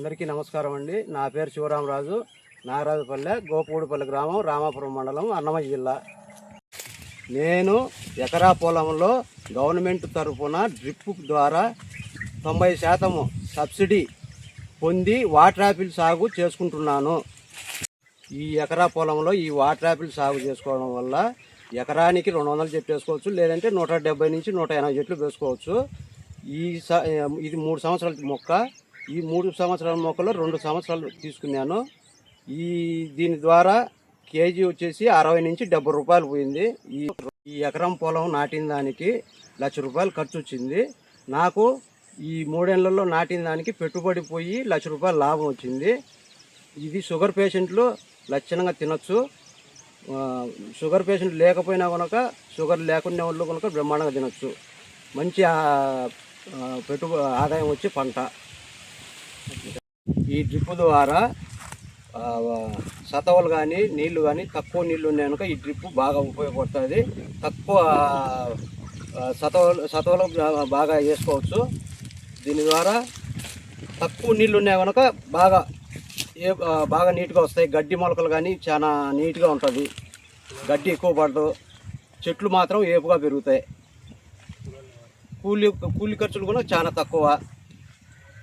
అందరికీ నమస్కారం అండి. నా పేరు శివరామరాజు, నాగరాజుపల్లె, గోపూడిపల్లి గ్రామం, రామాపురం మండలం, అన్నమయ్య జిల్లా. నేను ఎకరా పొలంలో గవర్నమెంట్ తరఫున డ్రిప్ ద్వారా 90% సబ్సిడీ పొంది వాటర్ యాపిల్ సాగు చేసుకుంటున్నాను. ఈ ఎకరా పొలంలో ఈ వాటర్ యాపిల్ సాగు చేసుకోవడం వల్ల ఎకరానికి 200 చెట్లు వేసుకోవచ్చు, లేదంటే 170 నుంచి 180 చెట్లు వేసుకోవచ్చు. ఇది 3 సంవత్సరాల మొక్క. ఈ 3 సంవత్సరాల మొక్కలో 2 సంవత్సరాలు తీసుకున్నాను. దీని ద్వారా కేజీ వచ్చేసి 60 నుంచి 70 రూపాయలు పోయింది. ఈ ఎకరం పొలం నాటిన దానికి ₹1,00,000 ఖర్చు వచ్చింది. నాకు ఈ 3 ఏళ్లలో నాటిన దానికి పెట్టుబడి పోయి ₹1,00,000 లాభం వచ్చింది. ఇది షుగర్ పేషెంట్లు లక్షణంగా తినొచ్చు. షుగర్ పేషెంట్ లేకపోయినా కనుక, షుగర్ లేకునే వాళ్ళు కనుక బ్రహ్మాండంగా తినొచ్చు. మంచి ఆదాయం వచ్చే పంట. ఈ డ్రిప్ ద్వారా సతవలు కానీ నీళ్లు కానీ తక్కువ నీళ్లు ఉన్నాయి కనుక ఈ డ్రిప్ బాగా ఉపయోగపడుతుంది. తక్కువ సతవలు బాగా వేసుకోవచ్చు. దీని ద్వారా తక్కువ నీళ్లు ఉన్నాయి కనుక బాగా నీట్గా వస్తాయి. గడ్డి మొలకలు కానీ చాలా నీట్గా ఉంటుంది. గడ్డి ఎక్కువ పడదు. చెట్లు మాత్రం ఏపుగా పెరుగుతాయి. కూలి ఖర్చులు కూడా చాలా తక్కువ,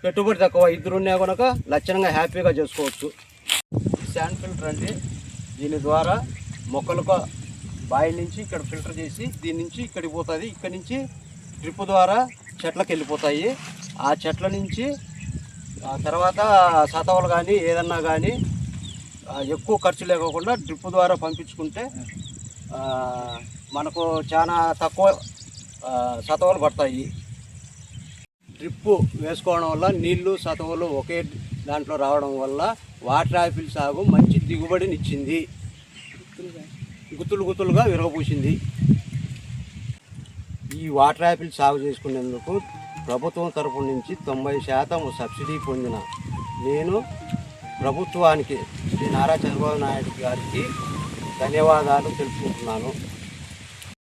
పెట్టుబడి తక్కువ. ఇద్దరు ఉన్నా కనుక లక్షణంగా హ్యాపీగా చేసుకోవచ్చు. శాండ్ ఫిల్టర్ అంటే దీని ద్వారా మొక్కలకు బావి నుంచి ఇక్కడ ఫిల్టర్ చేసి దీని నుంచి ఇక్కడికి పోతుంది. ఇక్కడి నుంచి డ్రిప్ ద్వారా చెట్లకు వెళ్ళిపోతాయి. ఆ చెట్ల నుంచి తర్వాత సతవలు కానీ ఏదన్నా కానీ ఎక్కువ ఖర్చు లేకోకుండా డ్రిప్ ద్వారా పంపించుకుంటే మనకు చాలా తక్కువ సతవలు పడతాయి. డ్రిప్ వేసుకోవడం వల్ల నీళ్లు సతవలు ఒకే దాంట్లో రావడం వల్ల వాటర్ యాపిల్ సాగు మంచి దిగుబడినిచ్చింది. గుత్తులుగా విరగపూసింది. ఈ వాటర్ యాపిల్ సాగు చేసుకునేందుకు ప్రభుత్వం తరపు నుంచి 90% సబ్సిడీ పొందిన నేను ప్రభుత్వానికి శ్రీ నారా చంద్రబాబు నాయుడు గారికి ధన్యవాదాలు తెలుపుకుంటున్నాను.